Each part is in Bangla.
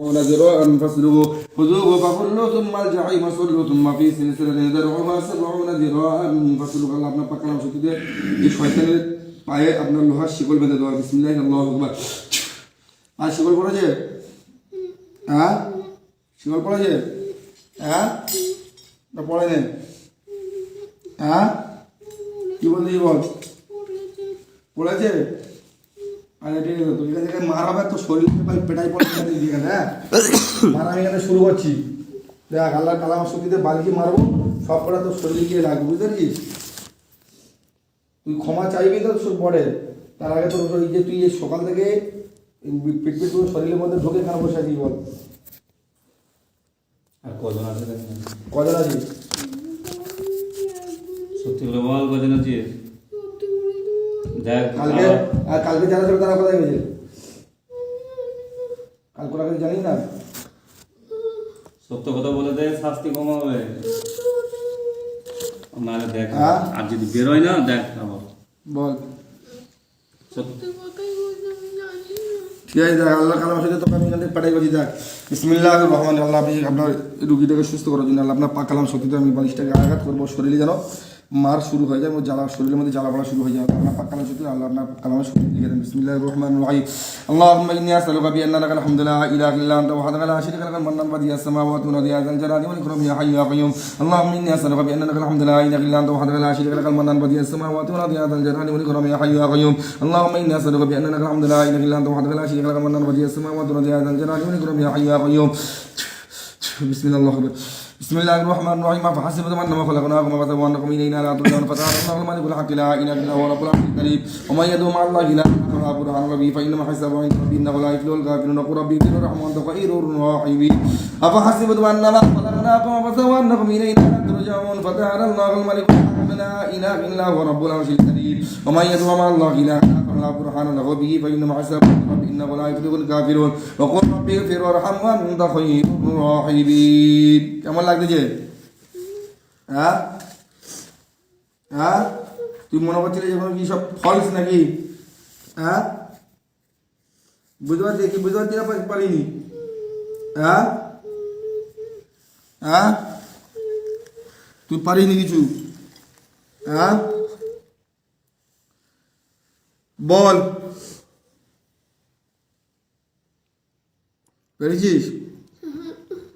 ذراعا فاسلكوه خذوه فغلوه ثم الجحيم صلوه ثم في سلسلة ذرعها 70 ذراعا فاسلكوه আল্লাহ আপনার পাক কালাম শক্তিতে এই শয়তানের পায়ে আপনার লোহার শিকল বেঁধে দেওয়া বিসমিল্লাহির আল্লাহু আকবার আর শিকল পড়েছে হ্যাঁ শিকল পড়েছে হ্যাঁ না পড়ে নেই হ্যাঁ কি বললি বল পড়েছে আরে ঠিক আছে তো এখান থেকে মারাবে তো শরীর পেটাই পড়ে দিকে হ্যাঁ মারা আমি এখানে শুরু করছি দেখ আল্লাহ কালাম শক্তিতে বালকি মারবো সব কটা তোর শরীরে গিয়ে লাগবে বুঝতে পারছিস তুই ক্ষমা চাইবি তো সব পরে তার আগে তোর এই যে তুই সকাল থেকে পেট পেট করে শরীরের মধ্যে ঢোকে কেন বসে আছিস বল আর কজন আছে কজন আছিস সত্যি করে বল কজন আছে দেখ কালকে আর কালকে যারা ছিল তারা কোথায় গেছে কাল কোথায় গেছে জানিস না সত্য কথা বলে দে শাস্তি কম হবে নাহলে দেখ আর যদি বেরোয় না দেখ আবার বল সত্যি ঠিক আছে দেখ আল্লাহ কালাম সাথে তোকে আমি এখান থেকে পাঠাই করছি দেখ বিসমিল্লাহির রহমানির রহিম আল্লাহ আপনি আপনার রুগীটাকে সুস্থ করার জন্য আল্লাহ আপনার পাক কালাম শক্তিতে আমি বালিশটাকে আঘাত করবো শরীরে যেন মার শুরু হয়ে যায় জ্বালা শরীরের মধ্যে জ্বালা পড়া শুরু হয়ে যায় আপনার পাক কালাম শক্তি আল্লাহ আপনার কালামের শক্তি লিখে দেন বিসমিল্লাহির রহমানির রহিম আল্লাহুম্মা ইন্নী আসআলুকা বিআন্না লাকাল হামদু লা ইলাহা ইল্লা আনতা ওয়াহদাকা লা শারীকা লাকা মান্নান বাদিয়াস সামাওয়াতি ওয়াল আরদি ইয়া যাল জালালি ওয়াল ইকরাম ইয়া হায়্যু ইয়া কাইয়্যুম আল্লাহুম্মা ইন্নী আসআলুকা বিআন্না লাকাল হামদু লা ইলাহা ইল্লা আনতা ওয়াহদাকা লা শারীকা লাকা মান্নান বাদিয়াস সামাওয়াতি ওয়াল আরদি ইয়া যাল জালালি ওয়াল ইকরাম ইয়া হায়্যু ইয়া কাইয়্যুম আল্লাহুম্মা ইন্নী আসআলুকা বিআন্না লাকাল হামদু লা ইলাহা ইল্লা আনতা ওয়াহদাকা লা শারীকা লাকা মান্নান বাদিয়াস সামাওয়াতি ওয়াল আরদি ইয়া যাল জালালি ওয়াল ইকরাম ইয়া হায়্যু ইয়া কাইয়্যুম بسم الله الرحمن الرحيم فحسبتم انما خلقناكم عبثا وانكم الينا لا ترجعون فتعالى الله الملك الحق لا اله الا هو رب العرش الكريم ومن يدعو مع الله الها فلا برهان له فانما حسابه عند ربه انه لا يفلح الكافرون وقل ربي اغفر وارحم وانت خير الراحمين افحسبتم انما خلقناكم عبثا وانكم الينا لا ترجعون فتعالى الله الملك الحق لا اله الا هو رب العرش الكريم ومن يدعو مع الله الها فلا برهان له به فانما حسابه عند ربه انه لا يفلح الكافرون وقل ربي اغفر وارحم وانت خير الراحمين কেমন লাগতেছে হ্যাঁ হ্যাঁ তুই মনে করছিলি যে কি সব ফলস নাকি হ্যাঁ বুঝতে পারছি কি বুঝতে পারছি না পারিনি হ্যাঁ হ্যাঁ তুই পারিনি কিছু হ্যাঁ বল পেরেছিস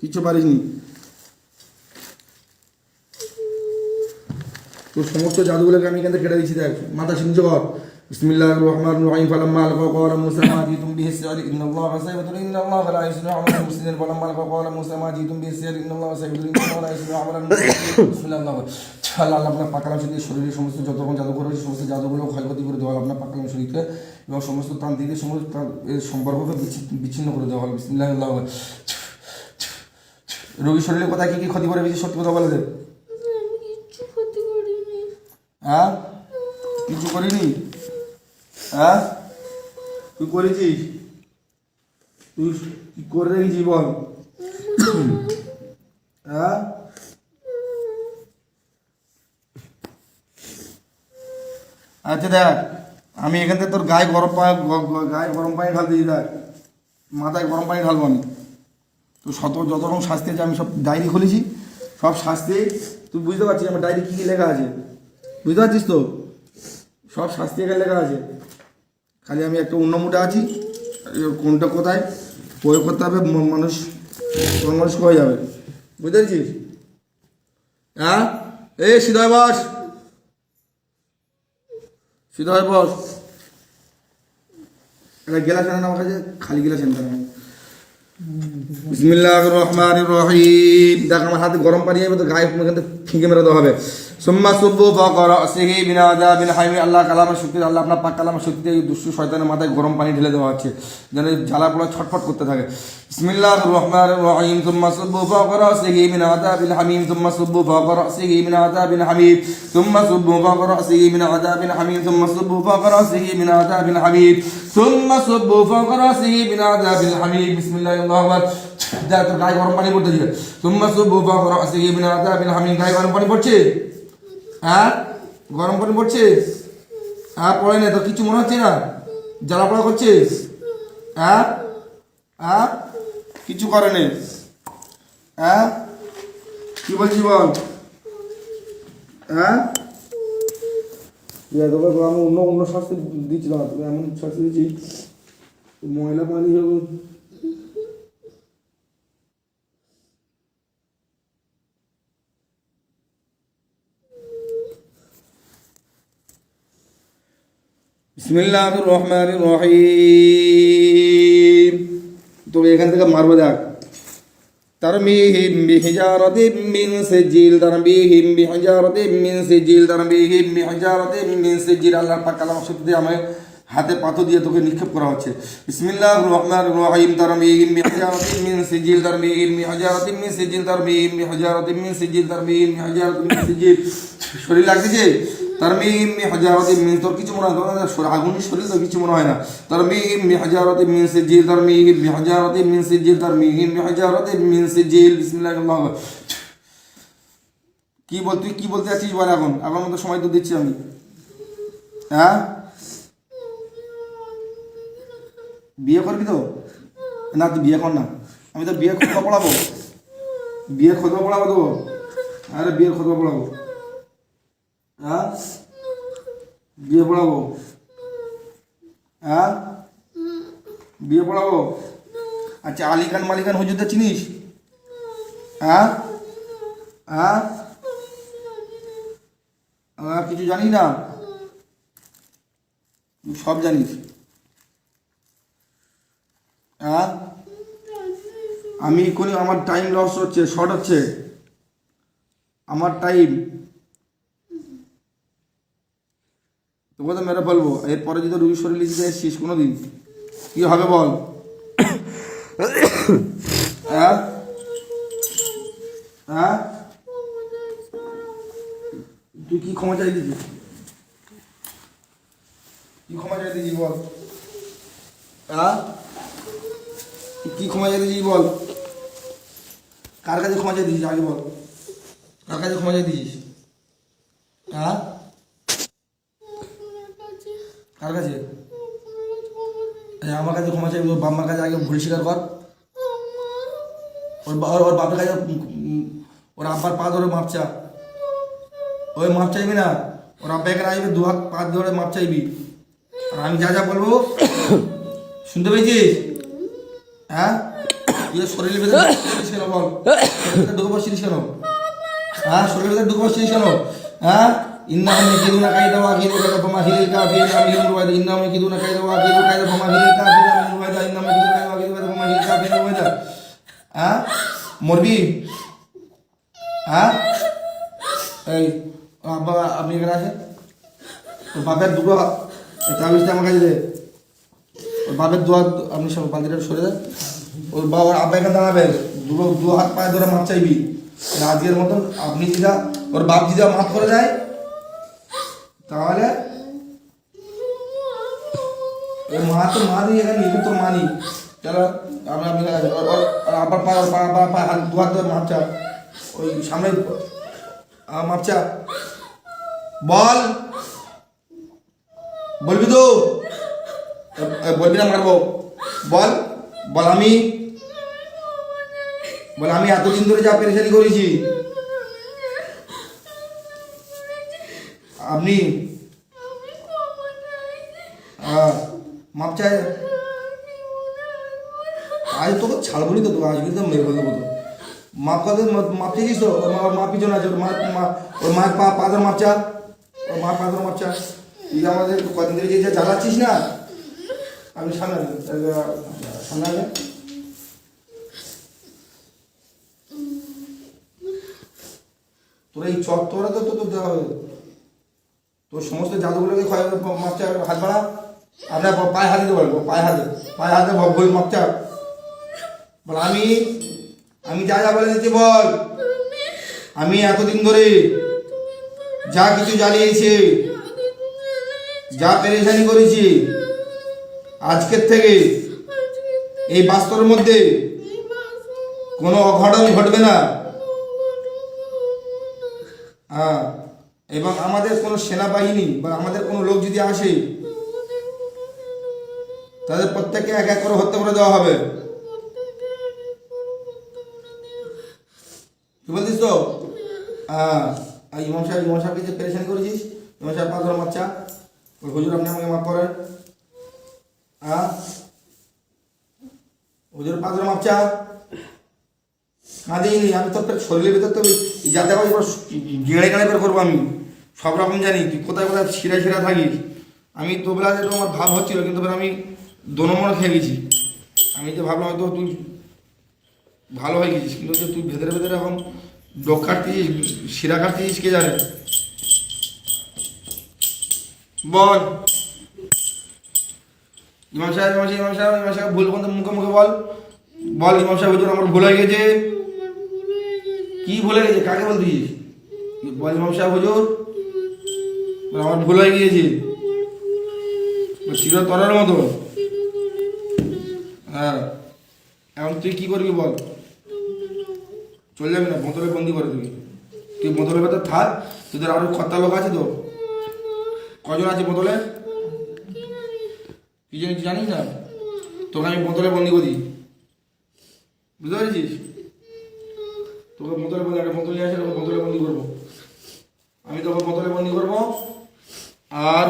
কিছু পারিসনি তো সমস্ত জাদুগুলোকে আমি এখান থেকে কেটে দিচ্ছি দেখ মাথা সিঞ্চু কর বিসমিল্লাহির রহমানির রহিম ফালাম্মা আলকা ক্বালা মূসা মা জিতুম বিহি সিহর ইন্নাল্লাহা সাইয়্যিদুন ইন্নাল্লাহা লা ইসলিহু আমালাল মুফসিদিন ফালাম্মা আলকা ক্বালা মূসা মা জিতুম বিহি সিহর ইন্নাল্লাহা সাইয়্যিদুন ইন্নাল্লাহা লা ইসলিহু আমালাল মুফসিদিন বিসমিল্লাহ আল্লাহ আপনার পাক কালাম শরীরে শরীরের সমস্ত যত রকম জাদু করে সমস্ত জাদুগুলো ক্ষয়ক্ষতি করে দেওয়া আপনার পাক কালাম শরীরকে এবং সমস্ত তান্ত্রিকের সমস্ত সম্পর্ককে বিচ্ছিন্ন করে দেওয়া হলো বিসমিল্লাহির রহমানির রহিম রোগী শরীরে কোথায় কি কি ক্ষতি করে বেশি সত্যি কথা বলে দে হ্যাঁ কিছু করিনি হ্যাঁ তুই করেছিস তুই কি করে রেখেছিস বল হ্যাঁ আচ্ছা দেখ আমি এখান থেকে তোর গায়ে গরম পানি ঢালতে দিই দেখ মাথায় গরম পানি ঢালবো আমি তো যত রকম শাস্তি আছে আমি সব ডায়েরি খুলেছি সব শাস্তি তুই বুঝতে পারছিস আমার ডায়েরি কী কী লেখা আছে বুঝতে পারছিস তো সব শাস্তি এখানে লেখা আছে খালি আমি একটা অন্য মুডে আছি কোনটা কোথায় প্রয়োগ করতে হবে মানুষ হয়ে যাবে বুঝতে পারছিস হ্যাঁ এই সিধয় বস সিধয় বস একটা গেলাস আনেন আমার কাছে খালি গেলাস আনতে হবে বিসমিল্লাহির রহমানির রহিম দেখ আমার হাতে গরম পানি যাবে তো গায়ে এখান থেকে ফিঁকে মেরে দেওয়া হবে সুম্মা সুব্বু ফাওকা রাসিহি মিন আযাবিল হামিম আল্লাহ কালামের শক্তি আল্লাহ আপনার পাক কালামের শক্তিতে এই দুষ্টু শয়তানের মাথায় গরম পানি ঢেলে দেওয়া হচ্ছে যেন জ্বালা পোড়া ছটফট করতে থাকে বিসমিল্লাহির রহমানির রহিম সুম্মা সুব্বু ফাওকা রাসিহি মিন আযাবিল হামিম সুম্মা সুব্বু ফাওকা রাসিহি মিন আযাবিল হামিম সুম্মা সুব্বু ফাওকা রাসিহি মিন আযাবিল হামিম সুম্মা সুব্বু ফাওকা রাসিহি মিন আযাবিল হামিম সুম্মা সুব্বু ফাওকা রাসিহি মিন আযাবিল হামিম বিসমিল্লাহির রহমানির দেখ তোর গায়ে গরম পানি পড়তে দিবে সুম্মা সুব্বু ফাওকা রাসিহি মিন আযাবিল হামিম গায়ে গরম পানি পড়ছে হ্যাঁ গরম পানি পড়ছে হ্যাঁ পড়ে না তো কিছু মনে হচ্ছে না জ্বালা পোড়া করছে হ্যাঁ হ্যাঁ কিছু করেনি। হ্যাঁ কি বলছি বল? হ্যাঁ তোকে আমি অন্য অন্য শাস্তি দিচ্ছি না, তোকে এমন শাস্তি দিচ্ছি ময়লা পানি হবে। বিসমিল্লাহির রহমানির রহিম। তোকে এখান থেকে মারবো দেখ। ترميهم بحجارة من سجيل ترميهم بحجارة من سجيل ترميهم بحجارة من سجيل। আল্লাহ পাক কালাম শব্দ দিয়ে আমাকে হাতে পাথর দিয়ে তোকে নিক্ষেপ করা হচ্ছে। বিসমিল্লাহির রহমানির রহিম। তারমিহিম বিহিজারাতিন মিন সিজিল তারমিহিম বিহিজারাতিন মিন সিজিল তারমিহিম বিহিজারাতিন মিন সিজিল তারমিহিম বিহিজারাতিন মিন সিজিল। শরীর লাগতেছে? তারমিহিম বিহিজারাতিন মিন, তোর কিছু মনে হয় না, আগুনের শরীর তো কিছু মনে হয় না। তারমিহিম বিহিজারাতিন মিন সিজিল তারমিহিম বিহিজারাতিন মিন সিজিল তারমিহিম বিহিজারাতিন মিন সিজিল। বিসমিল্লাহির রহমানির রহিম। তুই কি বলতে চাচ্ছিস বল? এখন মতো সময় তো দিচ্ছি আমি। হ্যাঁ বিয়ে করবি তো? না তুই বিয়ে কর না, আমি তো বিয়ে খতবা পড়াবো, বিয়ে খতবা পড়াবো দেবো। আরে বিয়ের খতবা পড়াবো। হ্যাঁ বিয়ে পড়াবো। হ্যাঁ বিয়ে পড়াবো। আচ্ছা আলিখান মালিকান হুজুরদের চিনিস? হ্যাঁ হ্যাঁ কিছু জানিস না? তুই সব জানিস? হ্যাঁ আমি এক্ষুনি, আমার টাইম লস হচ্ছে, শর্ট হচ্ছে আমার টাইম, তোকে তো মেরে ফেলবো। এরপরে যদি রুগী শরীর লিখে এসছিস কোনো দিন কী হবে বল? হ্যাঁ হ্যাঁ তুই কি ক্ষমা চাই দিছিস? কি ক্ষমা চাই দিছিস বল? হ্যাঁ কি ক্ষমা চাই দিছিস বল? কার কাছে ক্ষমা চাই দিছিস আগে বল? কার কাছে ক্ষমা চাই দিছিস? হ্যাঁ কার কাছে? আমার কাছে ক্ষমা চাই, ওর বাবার কাছে আগে ভুল স্বীকার কর। ওর বাপের কাছে, ওর আব্বার পা ধরে মাপ চা। ওই মাপ চাইবি না, ওর আব্বা এখানে আসবে, দু হাত পা ধরে মাপ চাইবি। আর আমি যা যা বলবো শুনতে পেয়েছিস? হ্যাঁ তুই শরীরের ভেতরে কেন বল? ঢুকে বসছিস কেন? হ্যাঁ শরীরের ভেতরে ঢুকে বসছিস কেন? হ্যাঁ ইন্নাহুম ইয়াকিদুনা কাইদা ওয়া আকিদু কাইদা ফামাহিলিল কাফিরিনা মিনহুম ওয়াইদা। ইন্নাহুম ইয়াকিদুনা কাইদা ওয়া আকিদু কাইদা ফামাহিলিল কাফিরিনা মিনহুম ওয়াইদা। ইন্নাহুম ইয়াকিদুনা কাইদা ওয়া আকিদু কাইদা ফামাহিলিল কাফিরিনা ওয়াইদা। হ্যাঁ মরবি? হ্যাঁ এই আব্বা আপনি এখানে আসেন, ওর বাপের দুটো তাবিজটা আমার কাছে দে। ওর বাপের দু হাত, আপনি সব বালতিটা সরে দেন। ওর বাবার আব্বা এখানে দাঁড়াবে, দু হাত পায়ে ধরে মাপ চাইবি আজকের মতন। আপনি যেটা ওর বাপ যদি মাফ করে দেয় তাহলে মা তো মা দিয়ে এখানে নিজে তো মানি। চলো আমরা আপনি আবার পা হাত দু হাত ধরে মাপ চা, ওই সামনে মাপ চা। বল বলবি তো? বলবি না মারবো? বল বল আমি এতদিন ধরে যা পেরেশানি করেছি আপনি মাপ চাই। আজ তোকে ছাড়বনি তো, তোকে আজ কিন্তু মেরে ফেলতে বলতো। মাপ কাদের মাপ চেয়েছিস তো? ওর মা পিছনে আছে, ওর মায়ের পা ধরে মাপ চা, ওর মার পা ধরে মাপ চা। তুই আমাদের কদিন ধরে যে জ্বালাচ্ছিস না, আমি সামনে সামনে তোর এই চত্বরে তো তোর দেওয়া হবে। তোর সমস্ত জাদুগুলোকে মাপচা হাত বাড়া, আপনার পায়ে হাতে দেবো, পায়ে হাতে বই মাপচা। বল আমি যা যা বলে দিচ্ছি বল। আমি এতদিন ধরে যা কিছু জ্বালিয়েছি, যা পেরেশানি করেছি, আজকের থেকে এই বাস্তবের মধ্যে কোনো অঘটন ঘটবে না। হ্যাঁ এবং আমাদের কোনো সেনাবাহিনী বা আমাদের কোনো লোক যদি আসে তাদের প্রত্যেককে এক এক করে হত্যা করে দেওয়া হবে। তুই বলছিস তো হ্যাঁ। আর ইমাম সাহেবকে যে পেরেশানি করেছিস, ইমাম সাহেব পাথর মারছা, ওই হুজুর আপনি আমাকে মাফ করেন। হ্যাঁ হুজুর পাথর মাপছা কাঁদিনি আমি, তো শরীরের ভিতর তো যাতে গেড়ে গাড়ে বের করবো আমি, সব রকম জানি তুই কোথায় কোথায় শিরা থাকিস। আমি তো বেলা যেটা আমার ভাব হচ্ছিল, কিন্তু আমি 2 নম্বর খেয়ে গেছি। আমি যে ভাবলাম হয়তো তুই ভালো হয়ে গেছিস, কিন্তু যে তুই ভেতরে ভেতরে এখন ডোক কাটতিস, শিরা কাটতিস, কে জানে। বল ইমাম সাহেব ভুল বলতে মুখে মুখে বল, বল ইমাম সাহেব হুজুর আমার ভুল হয়ে গেছে। কি ভুলে গেছে, কাকে বলতিস? বল ইমাম সাহেব হুজুর আমার ভুল হয়ে গিয়েছে, চির তরার মতো। হ্যাঁ এখন তুই কি করবি বল? চলে যাবি না, বোতলে বন্দি করে দিবি। তুই বোতলের ভেতর থাক, তোদের আরো খত্তা লোক আছে তো। কজন আছে বোতলে? কি জানিস না? তোকে আমি বোতলে বন্দি করি, বুঝতে পেরেছিস? তোকে বোতলে বন্দি, একটা বোতল নিয়ে আসে, তোকে বোতলে বন্দি করবো আমি, তোকে বোতলে বন্দি করবো। আর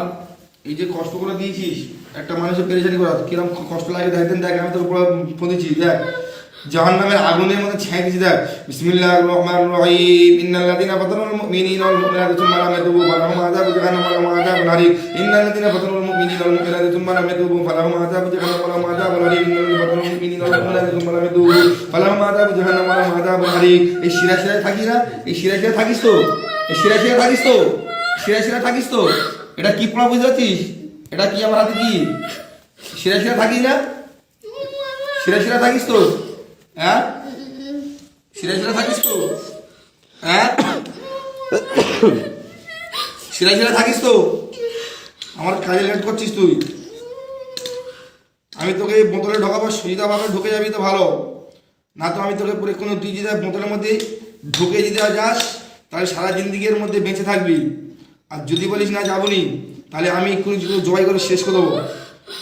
এই যে কষ্ট করে দিয়েছিস একটা মানুষের পেরেশানি করা, কিরকম কষ্ট লাগে দেখ আমি তোকে পড়েছি, দেখ জাহান্নামের আগুনের মধ্যে ছেঁকে দিয়েছি। দেখ বিসমিল্লাহির রহমানির রহিম, ইন্নাল্লাযীনা ফাতানুল মুমিনিনা ওয়াল মুমিনাতি সুম্মা লাম ইয়াতুবু ফালাহুম আযাবু জাহান্নাম ওয়া লাহুম আযাবুন হারিক। ইন্নাল্লাযীনা ফাতানুল মুমিনিনা ওয়াল মুমিনাতি সুম্মা লাম ইয়াতুবু ফালাহুম আযাবু জাহান্নাম ওয়া লাহুম আযাবুন হারিক। ইন্নাল্লাযীনা ফাতানুল মুমিনিনা ওয়াল মুমিনাতি সুম্মা লাম ইয়াতুবু ফালাহুম আযাবু জাহান্নাম ওয়া লাহুম আযাবুন হারিক। এই শিরায় থাকিস না, এই শিরায় থাকিস তো, এই শিরায় থাকিস তো, শিরায় থাকিস তো। এটা কি পড়া বুঝতে পারছিস? এটা কি আমার হাতে কি শিরায় থাকিস না? শিরায় থাকিস তো? হ্যাঁ শিরায় থাকিস তো? হ্যাঁ শিরায় থাকিস তো? আমার কাজে লেট করছিস তুই। আমি তোকে বোতলে ঢোকাবো, সুবিধাভাবে ঢুকে যাবি তো ভালো, না তো আমি তোকে পুরো কোনো তুই যদি বোতলের মধ্যে ঢুকে যদি যাস তাহলে সারা জিন্দিগির মধ্যে বেঁচে থাকবি। আর যদি বলিস না যাবনি, তাহলে আমি একটু জবাই করে শেষ করে দেবো।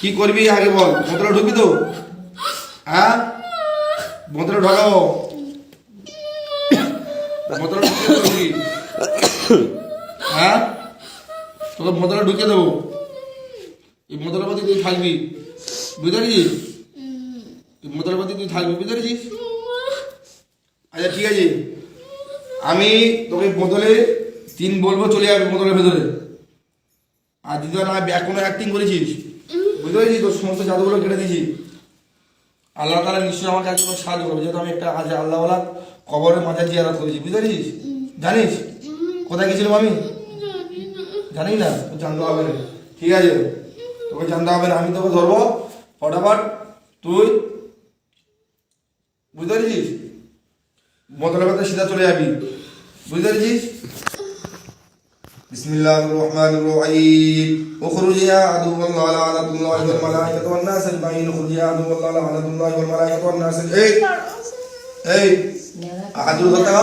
কি করবি আগে বল? বোতলে ঢুকবি তো? হ্যাঁ বোতলে ঢোকাবো, বোতলে ঢুকিয়ে দেবো। হ্যাঁ তোকে বোতলে ঢুকিয়ে দেবো, এই বোতলের মধ্যে তুই থাকবি, বুঝতে পেরেছিস? এই বোতলের মধ্যে তুই থাকবি, বুঝতে পেরেছিস? আচ্ছা ঠিক আছে, আমি তোকে বোতলে 3 বলবো, চলে যাবে বোতলের ভেতরে। আর যদি না কোনো অ্যাক্টিং করেছিস, বুঝতে পেরেছিস, তোর সমস্ত জাদুগুলো কেটে দিয়েছি। আল্লাহ তাআলা নিশ্চয়ই আমার কাছে কোনো সাহায্য করবে, যেহেতু আমি একটা আজ আল্লাহওয়ালা কবরের মাঝে জিয়ারত করেছি, বুঝতে পেরেছিস? জানিস কোথায় গেছিলাম আমি? জানি না, তো জানতে হবে না, ঠিক আছে? তোকে জানতে হবে না, আমি তোকে ধরবো ফটাফট, তুই বুঝতে পেরেছিস? বোতলের ভেতরে সিধা চলে যাবি, বুঝতে পেরেছিস? বিসমিল্লাহির রহমানির রহিম, উখরুজ ইয়া আদুওয়াল্লাহি লা'নাতুল্লাহি ওয়াল মালায়েকাতু ওয়ান নাস আজমাইন, উখরুজ ইয়া আদুওয়াল্লাহি লা'নাতুল্লাহি ওয়াল মালায়েকাতু ওয়ান নাস। এই আদুল কথা,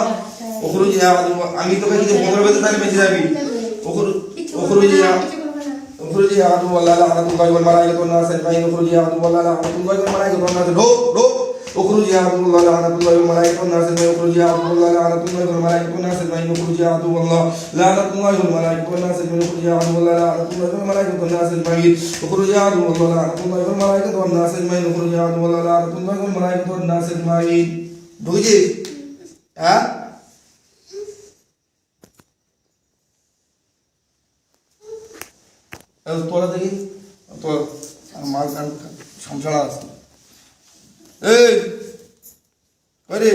উখরুজ ইয়া আদু, আমি তোকে যদি বোতলের ভেতরে থাকলে বেঁচে যাবি। উখরুজ ইয়া আদুওয়াল্লাহি লা'নাতুল্লাহি ওয়াল মালায়েকাতু ওয়ান নাস আজমাইন, উখরুজ ইয়া আদুওয়াল্লাহি লা'নাতুল্লাহি ওয়াল মালায়েকাতু ওয়ান নাস। রো اخرج يا عدو الله لعنة الله والملائكة والناس أجمعين، اخرج يا عدو الله لعنة الله والملائكة والناس أجمعين، اخرج يا عدو الله لعنة الله والملائكة والناس أجمعين، اخرج يا عدو الله لعنة الله والملائكة والناس أجمعين، اخرج يا عدو الله لعنة الله والملائكة والناس أجمعين، اخرج يا عدو الله لعنة الله والملائكة والناس أجمعين। বুঝছিস? হ্যাঁ তোরা দেখি তোর মাল কান সমস্যা আছে। এই আরে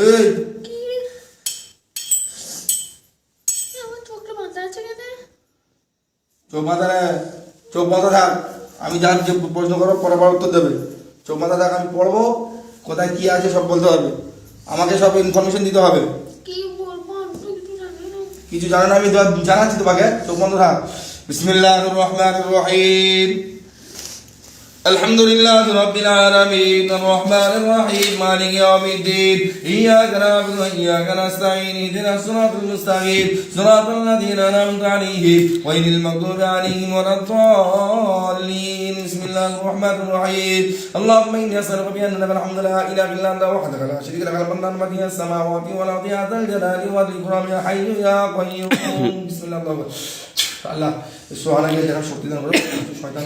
এই চোখ মাথা রে, চোখ মাথা থাক, আমি যার যে প্রশ্ন করবো পরবার উত্তর দেবে। চোখ মাথা থাক, আমি পড়বো, কোথায় কি আছে সব বলতে হবে, আমাকে সব ইনফরমেশন দিতে হবে। কিছু জানো না, আমি জানাচ্ছি তোমাকে, চোখ বন্ধ থাক। বিসমিল্লাহির রহমানির রহিম, الحمد لله رب العالمين الرحمن الرحيم مالك يوم الدين إياك نعبد وإياك نستعين اهدنا الصراط المستقيم صراط الذين أنعمت عليهم غير المغضوب عليهم ولا الضالين بسم الله الرحمن الرحيم اللهم إني أسألك بأن لك الحمد لا إله إلا أنت وحدك لا شريك لك المنان بديع السماوات والأرض يا ذا الجلال والإكرام يا حي يا قيوم بسم الله الرحمن الرحيم আল্লাহ সোহানাকে যারা শক্তি দান করো শয়তান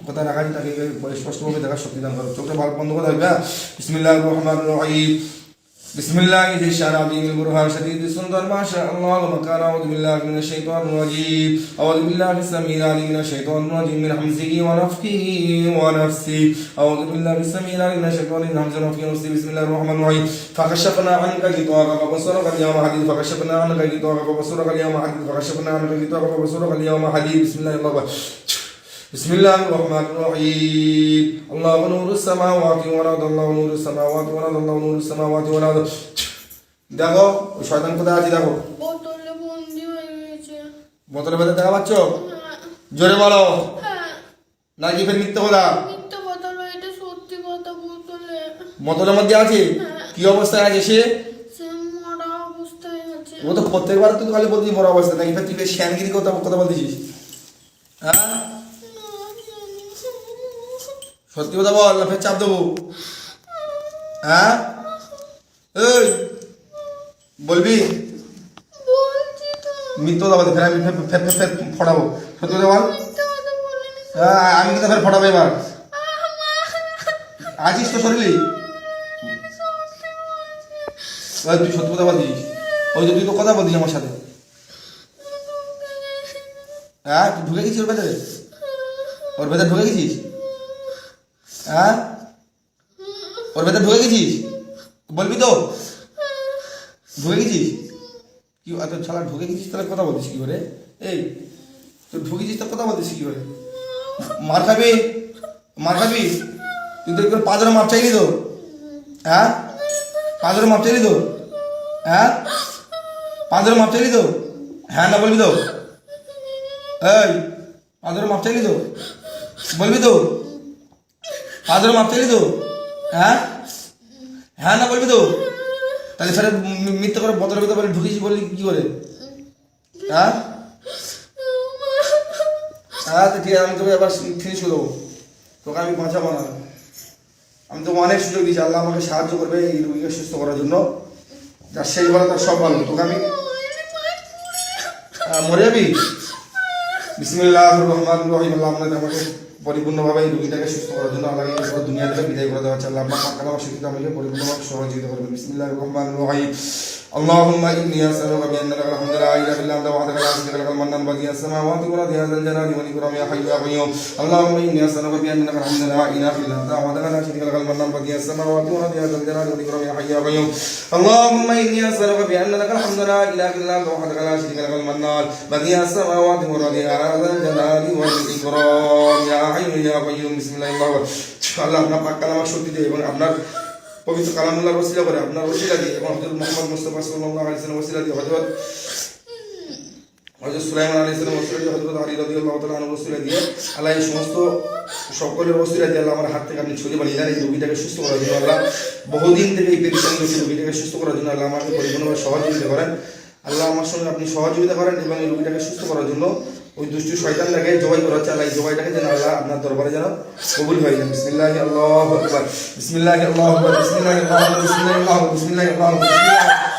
কোথায় রাখা তাকে স্পষ্টভাবে দেখার শক্তি দান করো চোখটা ভালো বন্ধ করে থাকবে বিসমিল্লাহির রহমানির রহিম বিসমিল্লাহি জিশারাবিল বুরহান শাদীদ সুন্দর মাশাআল্লাহ মাকান আউযু বিল্লাহি মিনাশ শাইতানির রাজীম আউযু বিল্লাহি সামিল আলিম মিনাশ শাইতানির রাজীম মিন হামজিহি ওয়া নাফখিহি ওয়া নাফসি আউযু বিল্লাহি সামিল আলিম মিনাশ শাইতানির হামজি নাফখি ওয়া নাফসি বিসমিল্লাহির রহমানির রহিম ফাকাশাফনা আনকা গিতাওয়াকা ফাবসরকা আল-ইয়াওমা হাদীদ ফাকাশাফনা আনকা গিতাওয়াকা ফাবসরকা আল-ইয়াওমা হাদীদ ফাকাশাফনা আনকা গিতাওয়াকা ফাবসরকা আল-ইয়াওমা হাদীদ বিসমিল্লাহির بسم الله الرحمن الرحيم الله نور السماوات والارض الله نور السماوات والارض الله نور السماوات والارض দেখো ওই শয়তান কোথায় আছে দেখো বোতলে বন্দি হয়ে গেছে বোতলে ভেতরে দেখা পাচ্ছ জোরে বলো হ্যাঁ নাকি ফের মিথ্যে কথা মিথ্যা কথা নয়, এটা সত্যি কথা। বোতলের মধ্যে আছে কি অবস্থায় আছে সে সে মরা অবস্থায় আছে। ও তো প্রত্যেকবার তুই খালি বলছিস বড় অবস্থা নাকি ফের তুই শ্যানগিরি কথা বলছিস হ্যাঁ সত্যি কথা বল না ফের চাপ দেবো হ্যাঁ এই বলবি বলছি তো মিথ্যে কথা বলতে ফের আমি ফের ফটাবো সত্যি কথা বল মিথ্যা কথা বলিনি। হ্যাঁ আমি কিন্তু ফের ফটাবো এবার আছিস তো শরীরে তুই সত্যি কথা বলছিস ওই যে তুই তো কথা বলছিস আমার সাথে হ্যাঁ তুই ঢুকে গেছিস ওর ভেতরে ঢুকে গেছিস হ্যাঁ ওর ভেতরে ঢুকে গেছিস বলবি তো ঢুকে গেছিস কি এত ছাড়া ঢুকে গেছিস তাহলে কথা বলছিস কি করে এই তুই ঢুকে গেছিস তার কথা বলছিস কি করে মার খাবি তুই তো একটু পাঁচজনের মাপ চাইলি তো হ্যাঁ পাঁচজনের মাপ চাইলি তো হ্যাঁ পাঁচজনের মাপ চাইলি তো হ্যাঁ না বলবি তো এই পাঁচজনের মাপ চাইলি তো বলবি তো পাঁচজনের মাপ চাইলি তো হ্যাঁ হ্যাঁ না বলবি তো তাহলে স্যার মিথ্যে করে বোতলের ভিতরে বলে ঢুকেছি বললি কি করে হ্যাঁ আচ্ছা ঠিক আছে আমি তোকে এবার ফিনিশ করে দেবো তোকে আমি বাঁচাবো না আমি তোকে অনেক সুযোগ দিয়েছি আল্লাহ আমাকে সাহায্য করবে এই রোগীকে সুস্থ করার জন্য যার শেষ ভালো তার সব ভালো তোকে আমি মরে যাবি বিসমিল্লাহির রহমানির রহিম আল্লাহ আমাকে পরিপূর্ণভাবে এই রোগীটাকে সুস্থ করার জন্য আল্লাহ দুনিয়া থেকে বিদায় করে দেওয়া চাই আল্লাহ পাক আমার শিক্ষিত আমাকে পরিপূর্ণভাবে সহযোগিতা করবেন বিসমিল্লাহির রহমানির রহিম اللهم إني أسألك بأن لك الحمد لا إله إلا أنت وحدك لا شريك لك المنان بديع السماوات والأرض يا ذا الجلال والإكرام يا حي يا قيوم اللهم إني أسألك بأن لك الحمد لا إله إلا أنت وحدك لا شريك لك المنان بديع السماوات والأرض يا ذا الجلال والإكرام يا حي يا قيوم اللهم إني أسألك بأن لك الحمد لا إله إلا أنت وحدك لا شريك لك المنان بديع السماوات والأرض يا ذا الجلال والإكرام يا حي يا قيوم بسم الله الرحمن الرحيم আল্লাহ আপনার পাক কালামার শক্তি দিয়ে এবং আপনার পবিত্র কালামুল্লাহর ওসিলা করে আপনার ওসিলা দিয়ে এবং হযরত মুহাম্মদ মুস্তাফা সাল্লাল্লাহু আলাইহি ওয়াসাল্লাম ওসিলা দিয়ে হযরত সুলাইমান আলাইহিস সালাম ওসিলা দিয়ে হযরত আলী রাদিয়াল্লাহু তাআলা আনহু ওসিলা দিয়ে আল্লাহ এই সমস্ত সকলের ওসিলা দিয়ে আল্লাহ আমার হাত থেকে আপনি ছুঁয়ে বানিয়ে দেন এই রোগীটাকে সুস্থ করার জন্য আল্লাহ বহুদিন থেকে এই পেরেশানি রোগীটাকে সুস্থ করার জন্য আল্লাহ আমাকে পরিপূর্ণভাবে সহযোগিতা করেন আল্লাহ আমার সঙ্গে আপনি সহযোগিতা করেন এবং এই রোগীটাকে সুস্থ করার জন্য ওই দুষ্টু শয়তানটাকে জবাই করা হচ্ছে আল্লাহ এই জবাইটাকে যেন আল্লাহ আপনার দরবারে যেন কবুল হয়ে যায় বিসমিল্লাহি আল্লাহু আকবার বিসমিল্লাহি আল্লাহু আকবার বিসমিল্লাহি আল্লাহু আকবার বিসমিল্লাহি আল্লাহু আকবার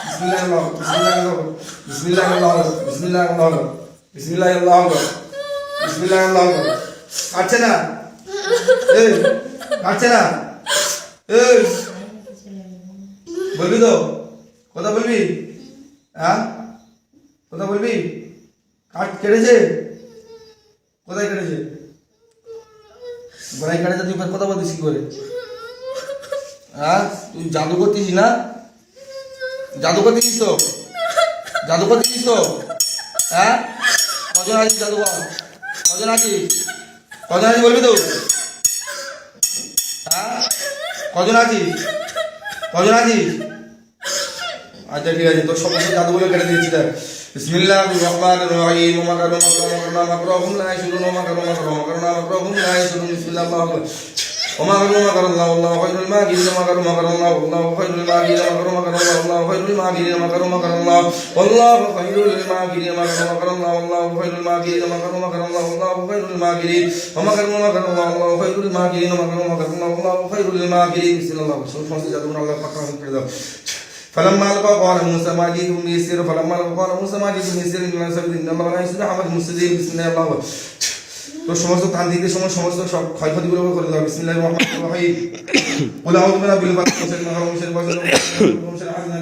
বিসমিল্লাহি আল্লাহু আকবার বিসমিল্লাহি আল্লাহু আকবার বিসমিল্লাহি আল্লাহু আকবার বিসমিল্লাহি আল্লাহু আকবার বিসমিল্লাহি আল্লাহু আকবার আচ্ছা না এই আচ্ছা না এই বলবি তো কথা বলবি হ্যাঁ কথা বলবি কাট কেটেছে কোথায় কেটেছে গলায় কেটেছে তুই কথা বলতিস কি করে হ্যাঁ তুই জাদু করতিস না জাদু করতিস তো হ্যাঁ কজন আছিস জাদু কর কজন আছিস বলবি তো হ্যাঁ কজন আছিস আচ্ছা ঠিক আছে তোর সমস্ত জাদুগুলো কেটে দিয়েছি দেখ বিসমিল্লাহির রহমানির রহিম ওয়া মাকারু মাকরুনা মাকরুহুম লা ইয়াশুরুন ওয়া মাকারু মাকরুনা মাকরুহুম লা ইয়াশুরুন বিসমিল্লাহির রহমানির রহিম وما غير ما قال الله والله خير الماكرين وما غير ما قال الله والله خير الماكرين وما غير ما قال الله والله خير الماكرين وما غير ما قال الله والله خير الماكرين وما غير ما قال الله والله خير الماكرين وما غير ما قال الله والله خير الماكرين وما غير ما قال الله والله خير الماكرين وما غير ما قال الله والله خير الماكرين بسم الله الرحمن الرحيم الله فقط كذا فلما القى قال موسى ما جئتم بيسير فلما القى قال موسى ما جئتم بيسير ان سبيل ان الله لا يصلح عمل المفسدين بسم الله الرحمن তো সমস্ত তান্ত্রিকদের সমস্ত সব ক্ষয়ক্ষতিগুলো করে দাও বিসমিল্লাহির রহমানির রহিম قل اعوذ برب الفلق من شر ما خلق من شر غاسق ومن شر حاسد اذا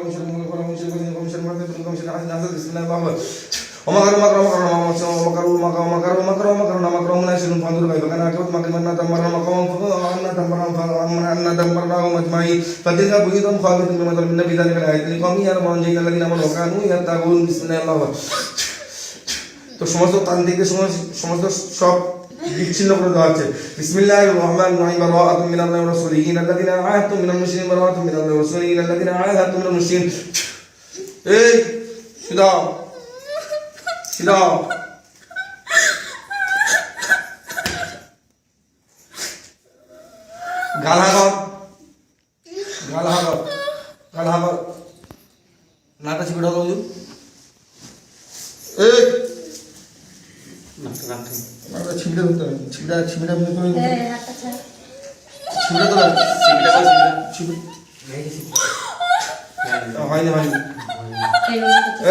حسد ومن شر غاسق ومن شر غاسق ومن شر حاسد ومن شر حاسد اذا حسد بسم الله الرحمن وما غير ما مكروا لا يشرون فانظروا كيف كان عاقبة مكرهم أنا دمرناهم دمرناهم أجمعين فتلك بيوتهم خاوية بما ظلموا إن في ذلك لآيات لقوم يعلمون أنجينا الذين آمنوا وكانوا يتقون بسم الله الرحمن তো সমস্ত তান্ত্রিকদের সমস্ত সব বিচ্ছিন্ন করে দেওয়া হচ্ছে বিসমিল্লাহির রহমানির রহিম বারাআতুম মিনাল্লাহি ওয়া রাসূলিহি ইন্নাল্লাযিনা আ'আদতুম মিনাল মুশরিকিন বারাআতুম মিনাল্লাহি ওয়া রাসূলিহি ইন্নাল্লাযিনা আ'আদতুম মিনাল মুশরিকিন এই সিধা গালহাগর নাটা ছিপড়া দাও এই নাটা ছিপড়া ধরতে হবে ছিপড়া মনে করে ছিপড়া ধরো হয়নি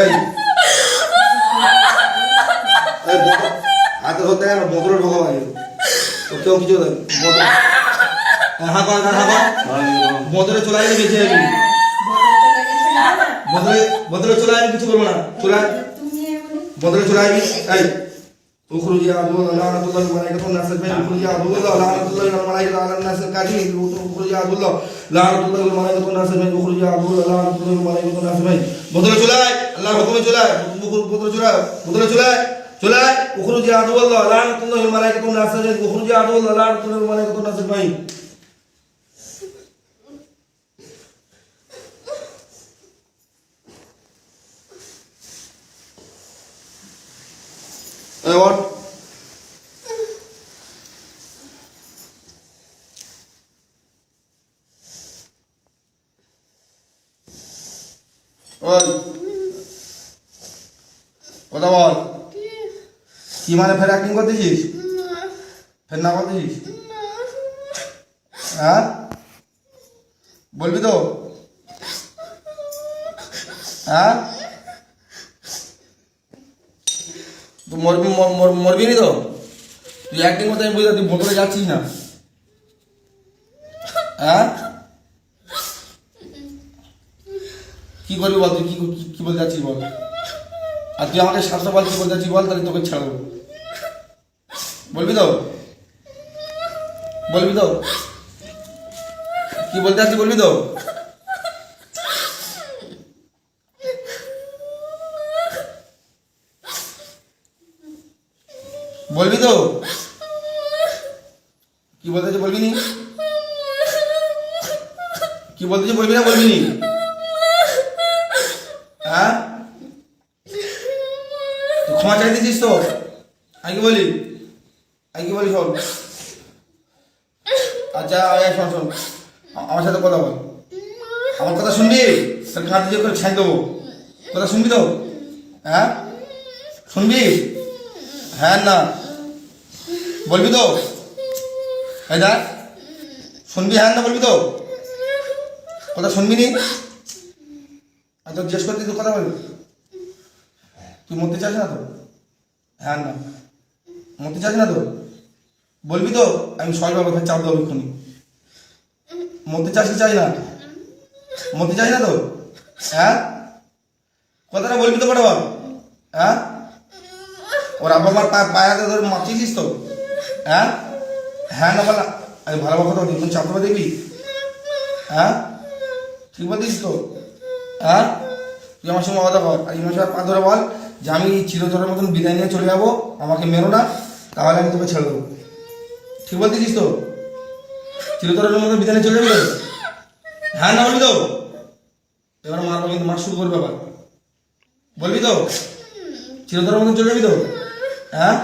এই হাতে ধরতে গেল বদলের ঢোকা বাজে তো কেউ কিছু বদলে চলে আসলে বেঁচে যাবি বদলে চলে আসবি কিছু করবো না বদলে চলে আসবি এই اخرج يا عدو الله لعنة الله الملائكة والناس اجمعين اخرج يا عدو الله لعنة الله الملائكة على الناس الكاذبين اخرج يا عدو الله لعنة الله الملائكة والناس اجمعين اخرج يا عدو الله لعنة الله الملائكة والناس اجمعين বদলে চলে আয় আল্লাহর হুকুমে চলে আয় বদলে চলে আয় اخرج يا عدو الله لعنة الله الملائكة والناس اجمعين اخرج يا عدو الله لعنة الله الملائكة والناس اجمعين what কথা বল কি মানে ফের অ্যাক্টিং করতেছিস ফের না করতেছিস হ্যাঁ বলবি তো হ্যাঁ তো মরবি নি তো তুই অ্যাক্টিং করতে আমি বুঝতে তুই বোতলে যাচ্ছিস না হ্যাঁ কি করবি বল তুই কি বলতে যাচ্ছিস বল আর তুই আমাকে সাতটা বল কি বলতে যাচ্ছিস বল তাহলে তোকে ছাড়বো বলবি তো কি বলতে যাচ্ছিস বলবি তো বলবি তো কি বলতেছে বলবি নি কি বলতেছে বলবি না বলবি নি হ্যাঁ ক্ষমা চাইতেছিস তো আমি কি বলি শোন আচ্ছা শোন আমার সাথে কথা বল আমার কথা শুনবি তাহলে খাঁটি দিয়ে করে ছাই দেবো কথা শুনবি তো হ্যাঁ শুনবি হ্যাঁ না বলবি তো এই দেখ শুনবি হ্যাঁ না বলবি তো কথা শুনবি নি আমি তো জিজ্ঞেস করতে তুই কথা বলবি তুই মরতে চাস না তো হ্যাঁ না মরতে চাস না তো বলবি তো আমি সবাই বাবা চাপ দেবো এক্ষুনি মরতে চাস চাই না মরতে চাস না তো হ্যাঁ কথাটা বলবি তো বল হ্যাঁ ওর আব্বা মার পায়াতে ধরে মাতিয়েছিস তো হ্যাঁ হ্যাঁ না বলা আমি ভালো কথা বলি কোন চাপ দেবা দেখবি হ্যাঁ ঠিক বলছিস তো হ্যাঁ তুই আমার সঙ্গে কথা বল আর ইমাম সাহেব পা ধরে বল যে আমি চিরতরের মতন বিদায় নিয়ে চলে যাবো আমাকে মেরো না তাহলে আমি তোকে ছেড়ে দেবো ঠিক বলতেছিস তো চিরতরের মতন বিদায় নিয়ে চলে যাবি হ্যাঁ না বলবি তো এবার মারবো কিন্তু মার শুরু করবে আবার বলবি তো? চিরতরের মতন চলে যাবি তো? হ্যাঁ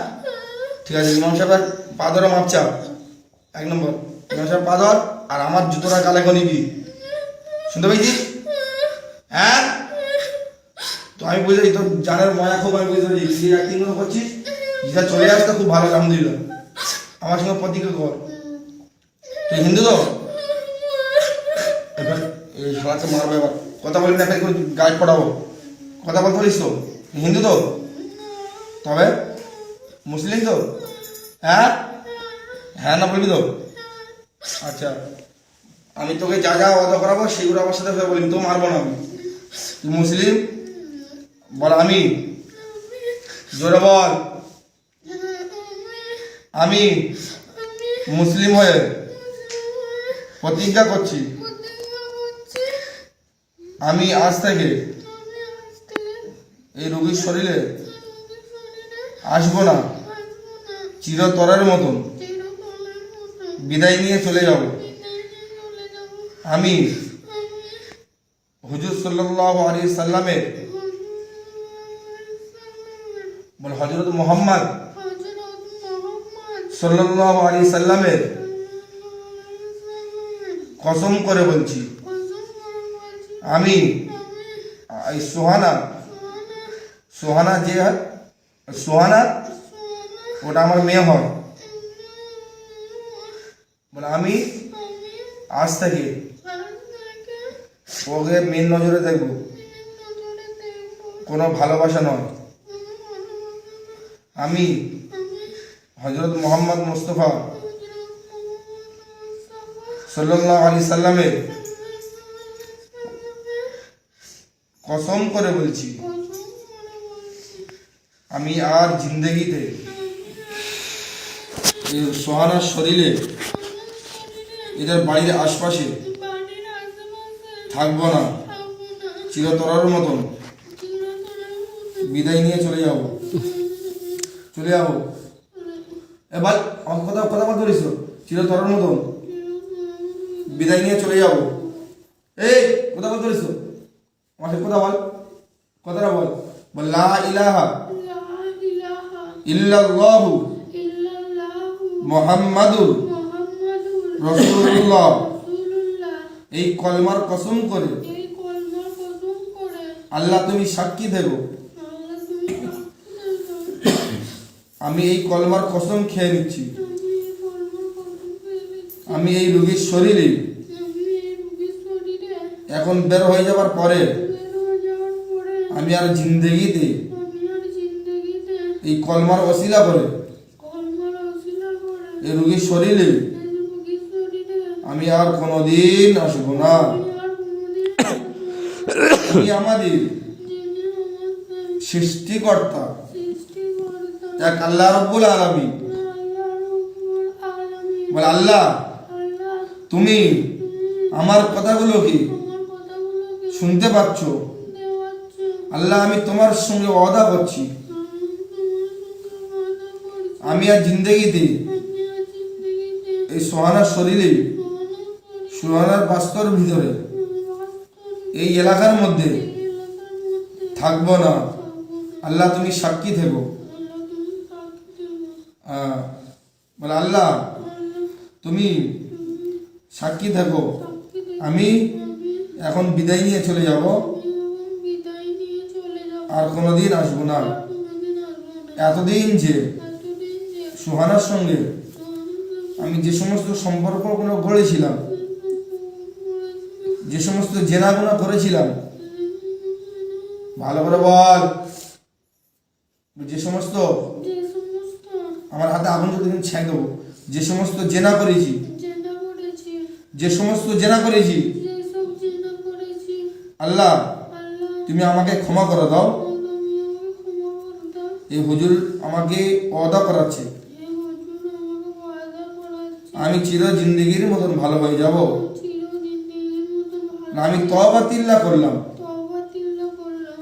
ঠিক আছে, ইমাম সাহেবের পা ধরে মাপ চা। 1 নম্বর, ইমাম সাহেব পা ধর, আর আমার জুতোটা গালে গনিবি। শুনতে পেয়েছিস? হ্যাঁ তো আমি বুঝতে পারছি তোর জানের ময়া খুব, আমি বুঝতে পারছি তুই অ্যাক্টিং গুলো করছিস। যেটা চলে আসতে খুব ভালো, আলহামদুলিল্লাহ। আমার সঙ্গে প্রতিজ্ঞা কর। তুই হিন্দু তো? এবার এই শালাকে মারবে, এবার কথা বলবি না, একটা করে গাইড পড়াবো। কথা বলতে পারিস তো? তুই হিন্দু তো? তবে মুসলিম তো? হ্যাঁ হ্যাঁ না বলবি তো? আচ্ছা, আমি তোকে যা যা ওয়াদা করাবো সেগুলো আমার সাথে বলবি, তো মারবো না আমি। তুই মুসলিম? বল আমি। জোরে বল। আমি মুসলিম হয়ে প্রতিজ্ঞা করছি আমি আজ থেকে এই রোগীর শরীরে আসবো না, চিরতরের মতন বিদায় নিয়ে চলে যাব। আমি হুজুর সাল্লাল্লাহু আলাইহি সাল্লামের বল হযরত মুহাম্মদ সাল্লাল্লাহু আলাইহি সাল্লামের কসম করে বলছি, আমি এই সোহানা যে সোহানা ওটা আমার মেয়ে হয়। বলে আমি আজ থেকে ওকে মেন নজরে দেখব, কোনো ভালোবাসা নয়। আমি হযরত মুহাম্মদ মুস্তাফা সাল্লাল্লাহু আলাইহি সাল্লামের কসম করে বলছি, আমি আর জিন্দেগিতে এই সোহানার শরীরে এদের বাড়ির আশপাশে থাকবো না, চিরতরের মতন বিদায় নিয়ে চলে যাব। এবার কথা কথা বলতে বলিস, চিরতরের মতন বিদায় নিয়ে চলে যাব। এই কথা বলতে বলিস, আমার সাথে কথা বল, কথাটা বল। বল লা ইলাহা ইল্লাল্লাহু মুহাম্মাদুর রাসূলুল্লাহ। এই কলমার কসম করে আল্লাহ তুমি সাক্ষী দেবো, আমি এই কলমার কসম খেয়ে নিচ্ছি, আমি এই রোগীর শরীরে এখন বের হয়ে যাবার পরে আমি আর জিন্দেগিতে এই কলমার ওসিলা করে এই রোগীর শরীরে আমি আর কোনোদিন আসবো না। তুমি আমাদের সৃষ্টিকর্তা এক আল্লাহ রাব্বুল আলামিন। বল আল্লাহ তুমি আমার কথাগুলো কি শুনতে পাচ্ছ? আল্লাহ আমি তোমার সঙ্গে ওয়াদা করছি, আমি আর জিন্দেগিতে এই সোহানার শরীরে, সোহানার বাস্তর ভিতরে, এই এলাকার মধ্যে থাকবো না। আল্লাহ তুমি সাক্ষী থেকো। বলে আল্লাহ তুমি সাক্ষী থাকো, আমি এখন বিদায় নিয়ে চলে যাব, আর কোনোদিন আসবো না। এতদিন যে সোহানার সঙ্গে আমি যে সমস্ত সম্পর্কগুলো গড়েছিলাম, যে সমস্ত জেনাগুলো করেছিলাম, ভালো করে বল, যে সমস্ত আমার হাতে আগুন যদি ছেঁক দেবো, যে সমস্ত জেনা করেছি, যে সমস্ত জেনা করেছি, আল্লাহ তুমি আমাকে ক্ষমা করে দাও। এই হুজুর আমাকে ওয়াদা করাচ্ছে আমি চির জিন্দেগির মতন ভালো হয়ে যাব। না আমি তওবা তিল্লা করলাম,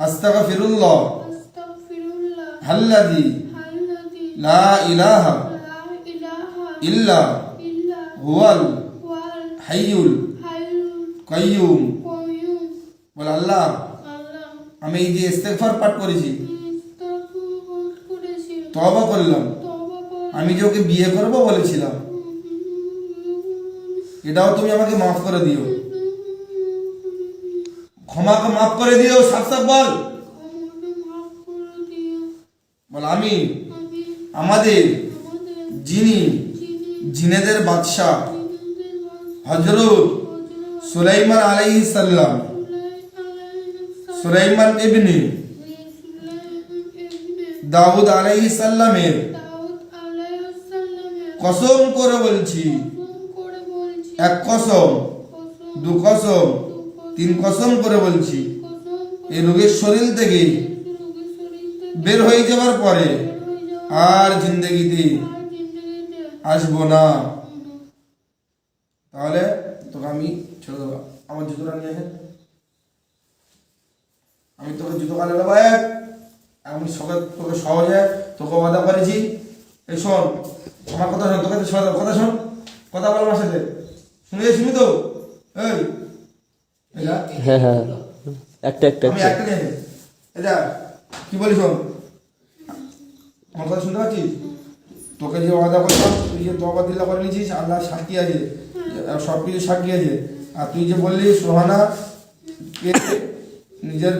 আস্তাগফিরুল্লাহ আল্লাযী লা ইলাহা ইল্লা হুয়াল হাইয়ুল কাইয়্যুম। বল আল্লাহ আমি এই যে ইস্তেগফার পাঠ করেছি, করেছি, তওবা করলাম, তওবা করে আমি যে ওকে বিয়ে করবো বলেছিলাম, এটাও তুমি আমাকে মাফ করে দিও। ক্ষমাকে মাফ করে দিও। সাফ সাফ বল, আমাকে মাফ করে দিও। বল আমি আমি আমাদের আমাদের যিনি যিনি জিনেদের বাদশাহ জিনেদের হযরত হযরত সুলাইমান আলাইহিস সালাম, সুলাইমান ইবনে দাউদ আলাইহিস সালামের কসম করে বলছি, এক কসম, দু কসম, তিন কসম করে বলছি, এই রোগের শরীর থেকে বের হয়ে যাওয়ার পরে আর জিন্দগিতে আসবো না। তাহলে তোকে আমি ছেড়ে দেবো। আমার জুতোটা নিয়ে আসেন, আমি তোকে জুতো কালে দেবো। আমি সকাল তোকে সহজে তোকে ওয়াদা করেছি। এই শোন, আমার কথা শোন, তোকে কথা শোন, কথা বল আমার সাথে, শুনি তো? এই এটা হ্যাঁ হ্যাঁ একটা একটা আমি একটা নিয়ে আসি। এটা কি বলি শোন, আমার কথা শুনতে পাচ্ছিস? তোকে যে ওয়াদা করলাম, তুই যে তওবা দিল্লা করে নিয়েছিস, আল্লাহ সাক্ষী আছে, সব কিছু সাক্ষী আছে। আর তুই যে বললি সোহানা কে নিজের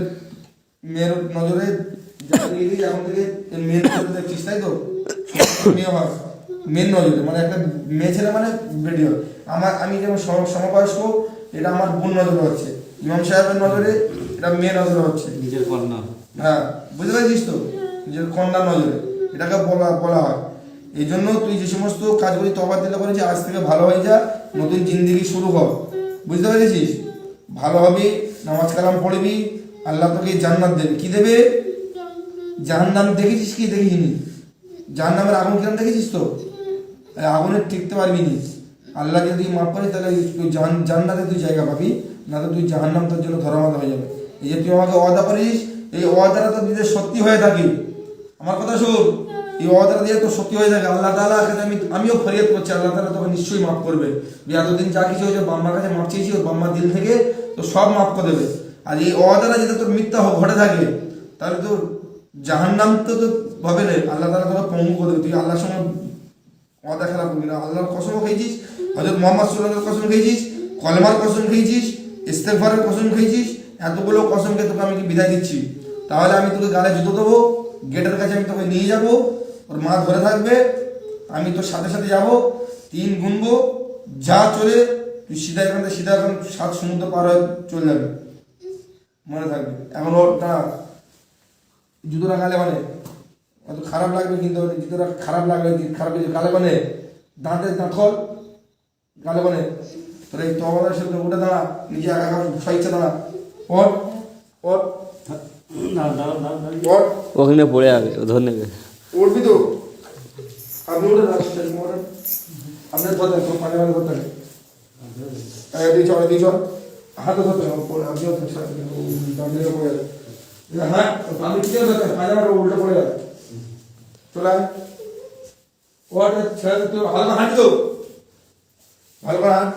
মেয়ের নজরে এখন থেকে মেয়ের নজরে দেখছিস, তাই তো? মেয়ে হয় মেয়ের নজরে, মানে একটা মেয়ে ছেলে মানে বেটি হয়। আমি যেমন সমবয়স্ক, এটা আমার বোন নজরে হচ্ছে, ইমাম সাহেবের নজরে এটা মেয়ে নজরে হচ্ছে। নিজের কন্যা। হ্যাঁ, বুঝতে পারছিস তো? নিজের কন্যার নজরে এটাকে বলা হয়। এই জন্য তুই যে সমস্ত কাজগুলি তওবা দিল্লা করেছিস, আজ থেকে ভালো হয়ে যা, নতুন জিন্দেগি শুরু কর। বুঝতে পেরেছিস? ভালো হবে, নামাজ কালাম পড়বি, আল্লাহ তোকে জান্নাত দেবে। কি দেবে? জাহান্নাম দেখেছিস কি দেখিসনি? জাহান্নামের আগুন কিরম দেখেছিস তো? আগুনে টিকতে পারবি নি। আল্লাহ যদি মাফ করে তাহলে তুই জান্নাতে তুই জায়গা পাবি, না তো তুই জাহান্নাম তোর জন্য ধরামাত হয়ে যাবে। এই যে তুই আমাকে ওয়াদা করিস, এই ওয়াদাটা তো নিজের সত্যি হয়ে থাকে। আমার কথা শোন, এই ওয়াদাটা দিয়ে তো সত্যি হয়ে থাকে। আল্লাহ তাআলা কাছে আমিও ফরিয়াদ করছি, আল্লাহ তাআলা তোকে নিশ্চয়ই মাফ করবে। তুই এতদিন যা কিছু হয়েছে বাম্মার কাছে মাফ চেয়েছি, ওর বাম্মার দিল থেকে তো সব মাফ করে দেবে। আর এই ওয়াদাটা যদি তোর মিথ্যা ঘটে থাকে, তাহলে তোর জাহান্নাম তো ভাবে না, আল্লাহ তাআলা তোকে পঙ্গু করে দেবে। তুই আল্লাহর সঙ্গে ওয়াদা খেলা করবি না। আল্লাহর কসমও খেয়েছিস, হযরত মুহাম্মদ সাল্লাল্লাহু আলাইহি কসম খেয়েছিস, কলেমার কসম খেয়েছিস, ইস্তেগফারের কসম খেয়েছিস। এতগুলো কসমকে তোকে আমি কি বিদায় দিচ্ছি। তাহলে আমি তোকে গালে জুতো দেবো, গেটের কাছে আমি তোকে নিয়ে যাব, ওর মা ধরে থাকবে, আমি তোর সাথে সাথে যাব, 3 গুনবো, যা চলে তুই সিধা এখন 7 সমুদ্র পার হয়ে চলে যাবে, মনে থাকবে। এখন ওর না জুতোটা গালে মানে অত খারাপ লাগবে, কিন্তু জুতোটা খারাপ লাগবে, খারাপ গালে মানে দাঁতের দাঁতল গালে মানে তোর এই তওবার সাথে উঠে দাঁড়া, নিজে একা ইচ্ছা দাঁড়া, ওর ওর ওর ওখানে পড়ে যাবে, ও ধরে নেবে। উঠবি তো? আপনি উঠে দাঁড়ান, আপনার ধরতে হবে, পানি মানে ধরতে হবে, দিয়ে চল হাতে ধরতে হবে, আপনিও দাঁড়িয়ে পড়ে যাবে। হ্যাঁ, আমি কি ধরতে হবে, পায়জামাটা উল্টে পড়ে যাবে। চলে আয়, ওটা ছেড়ে তুই ভালো করে হাঁটি তো, ভালো করে হাঁট।